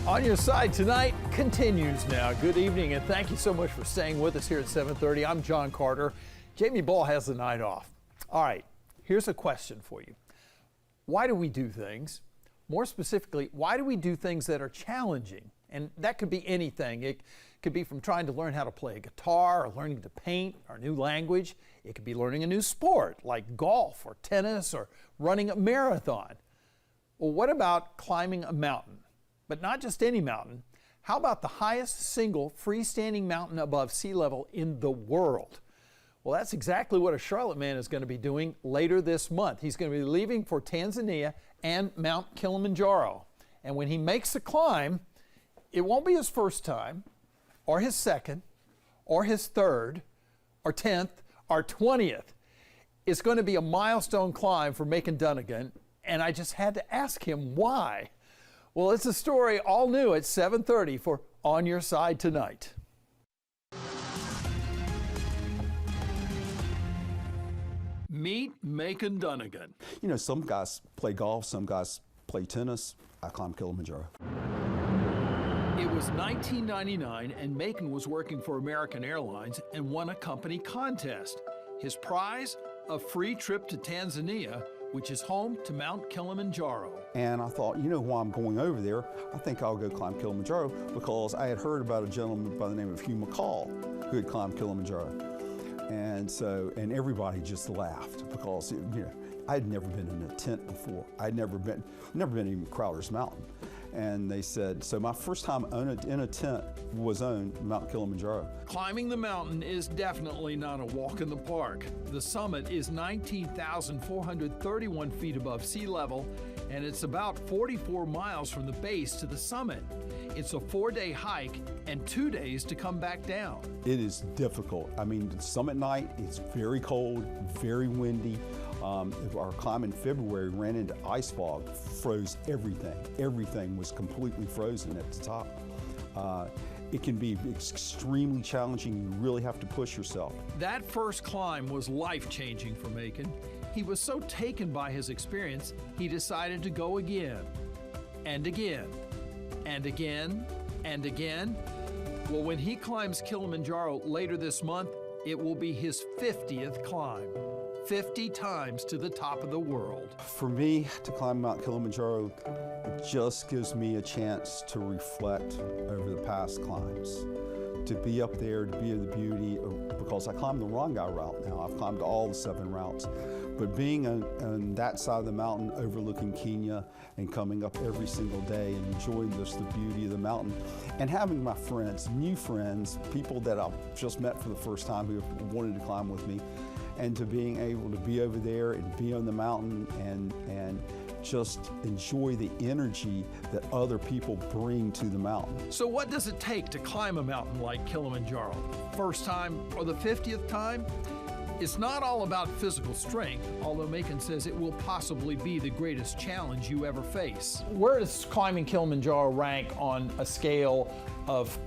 On Your Side Tonight continues now. Good evening, and thank you so much for staying with us here at 7:30. I'm John Carter. Jamie Ball has the night off. All right, here's a question for you. Why do we do things? More specifically, why do we do things that are challenging? And that could be anything. It could be from trying to learn how to play a guitar, or learning to paint, or a new language. It could be learning a new sport like golf or tennis or running a marathon. Well, what about climbing a mountain? But not just any mountain. How about the highest single freestanding mountain above sea level in the world? Well, that's exactly what a Charlotte man is going to be doing later this month. He's going to be leaving for Tanzania and Mount Kilimanjaro. And when he makes the climb, it won't be his first time, or his second, or his third, or 10th, or 20th. It's going to be a milestone climb for Macon Dunnagan, and I just had to ask him why. Well, it's a story all new at 7:30 for On Your Side Tonight. Meet Macon Dunnagan. You know, some guys play golf, some guys play tennis. I climb Kilimanjaro. It was 1999, and Macon was working for American Airlines and won a company contest. His prize, a free trip to Tanzania, which is home to Mount Kilimanjaro. And I thought, you know, while I'm going over there, I think I'll go climb Kilimanjaro, because I had heard about a gentleman by the name of Hugh McCall who had climbed Kilimanjaro. And everybody just laughed, because, you know, I'd never been in a tent before. I'd never been even Crowder's Mountain. And they said, so my first time in a tent was on Mount Kilimanjaro. Climbing the mountain is definitely not a walk in the park. The summit is 19,431 feet above sea level, and it's about 44 miles from the base to the summit. It's a 4-day hike and 2 days to come back down. It is difficult. I mean, the summit night, it's very cold, very windy. Our climb in February ran into ice fog, froze everything. Everything was completely frozen at the top. It can be extremely challenging. You really have to push yourself. That first climb was life-changing for Macon. He was so taken by his experience, he decided to go again, and again, and again, and again. Well, when he climbs Kilimanjaro later this month, it will be his 50th climb. 50 times to the top of the world. For me, to climb Mount Kilimanjaro, it just gives me a chance to reflect over the past climbs, to be up there, to be in the beauty because I climbed the Rongai route now. I've climbed all the 7 routes. But being on that side of the mountain overlooking Kenya and coming up every single day and enjoying just the beauty of the mountain and having my friends, new friends, people that I've just met for the first time who have wanted to climb with me, and to being able to be over there and be on the mountain and just enjoy the energy that other people bring to the mountain. So what does it take to climb a mountain like Kilimanjaro? First time or the 50th time? It's not all about physical strength, although Macon says it will possibly be the greatest challenge you ever face. Where does climbing Kilimanjaro rank on a scale of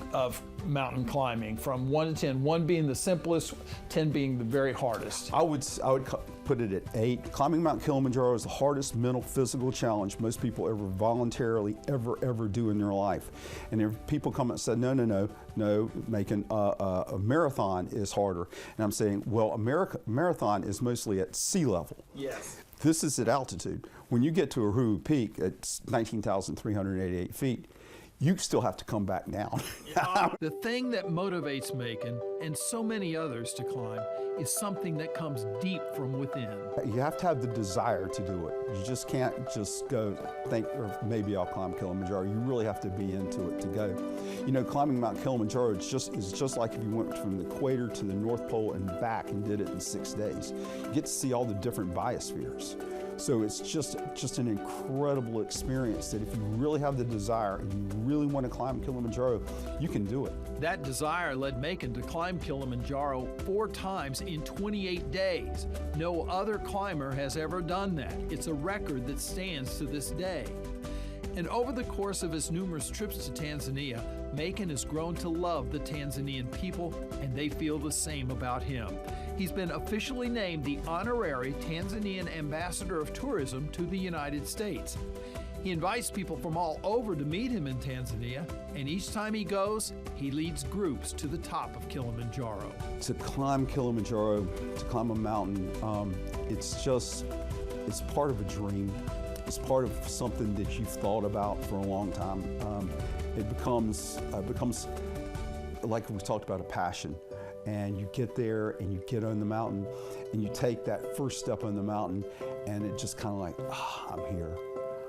mountain climbing from 1 to 10, 1 being the simplest, 10 being the very hardest? I would put it at 8. Climbing Mount Kilimanjaro is the hardest mental, physical challenge most people ever voluntarily ever do in their life. And if people come and say, no, Macon, a marathon is harder. And I'm saying, well, a marathon is mostly at sea level. Yes. This is at altitude. When you get to Uhuru Peak, it's 19,388 feet. You still have to come back down. The thing that motivates Macon and so many others to climb is something that comes deep from within. You have to have the desire to do it. You just can't just go think, or maybe I'll climb Kilimanjaro. You really have to be into it to go. You know, climbing Mount Kilimanjaro is just like if you went from the equator to the North Pole and back and did it in 6 days. You get to see all the different biospheres. So it's just an incredible experience that if you really have the desire and you really want to climb Kilimanjaro, you can do it. That desire led Macon to climb Kilimanjaro 4 times in 28 days. No other climber has ever done that. It's a record that stands to this day. And over the course of his numerous trips to Tanzania, Macon has grown to love the Tanzanian people, and they feel the same about him. He's been officially named the honorary Tanzanian Ambassador of Tourism to the United States. He invites people from all over to meet him in Tanzania, and each time he goes, he leads groups to the top of Kilimanjaro. To climb Kilimanjaro, to climb a mountain, it's part of a dream. It's part of something that you've thought about for a long time. It becomes like we talked about, a passion. And you get there and you get on the mountain and you take that first step on the mountain, and it just kind of like, I'm here.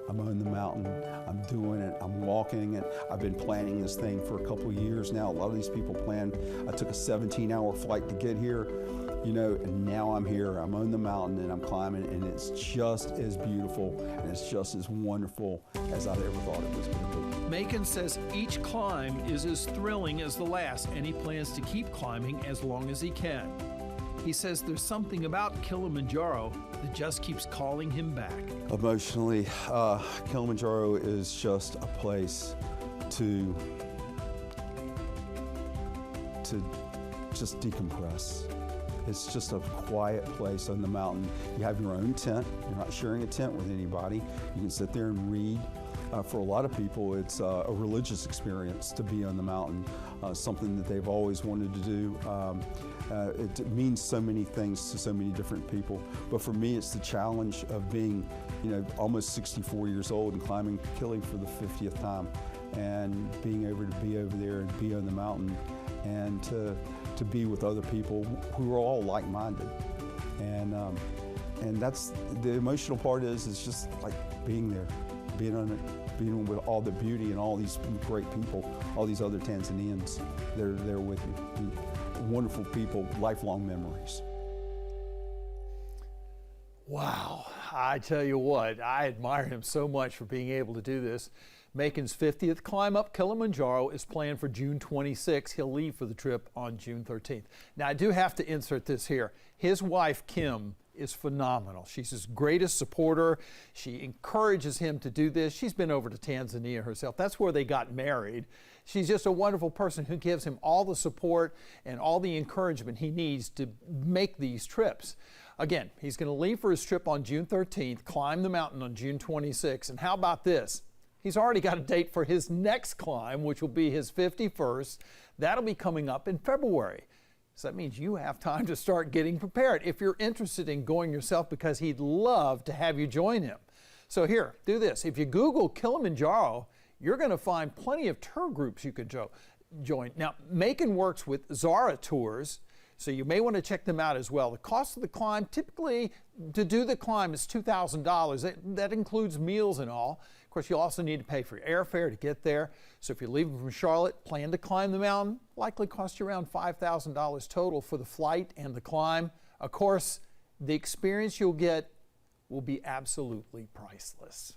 I'm on the mountain, I'm doing it, I'm walking it. I've been planning this thing for a couple of years now. A lot of these people plan. I took a 17-hour flight to get here, you know, and now I'm here. I'm on the mountain and I'm climbing, and it's just as beautiful and it's just as wonderful as I ever thought it was going to be. Macon says each climb is as thrilling as the last, and he plans to keep climbing as long as he can. He says there's something about Kilimanjaro that just keeps calling him back. Emotionally, Kilimanjaro is just a place to just decompress. It's just a quiet place on the mountain. You have your own tent. You're not sharing a tent with anybody. You can sit there and read. For a lot of people, it's a religious experience to be on the mountain, something that they've always wanted to do. It means so many things to so many different people. But for me, it's the challenge of being, you know, almost 64 years old and climbing Kili for the 50th time, and being able to be over there and be on the mountain, and to be with other people who are all like-minded. And that's the emotional part is just like being there, being on it, being with all the beauty and all these great people, all these other Tanzanians that are there with you. Wonderful people, lifelong memories. Wow, I tell you what, I admire him so much for being able to do this. Macon's 50th climb up Kilimanjaro is planned for June 26. He'll leave for the trip on June 13th. Now, I do have to insert this here. His wife, Kim, is phenomenal. She's his greatest supporter. She encourages him to do this. She's been over to Tanzania herself. That's where they got married. She's just a wonderful person who gives him all the support and all the encouragement he needs to make these trips. Again, he's going to leave for his trip on June 13th, climb the mountain on June 26th, and how about this? He's already got a date for his next climb, which will be his 51st. That'll be coming up in February. So that means you have time to start getting prepared if you're interested in going yourself, because he'd love to have you join him. So here, do this. If you Google Kilimanjaro, you're going to find plenty of tour groups you could join. Now, Macon works with ZARA Tours, so you may want to check them out as well. The cost of the climb, typically to do the climb, is $2,000. That includes meals and all. Of course, you'll also need to pay for your airfare to get there. So if you're leaving from Charlotte, plan to climb the mountain, likely cost you around $5,000 total for the flight and the climb. Of course, the experience you'll get will be absolutely priceless.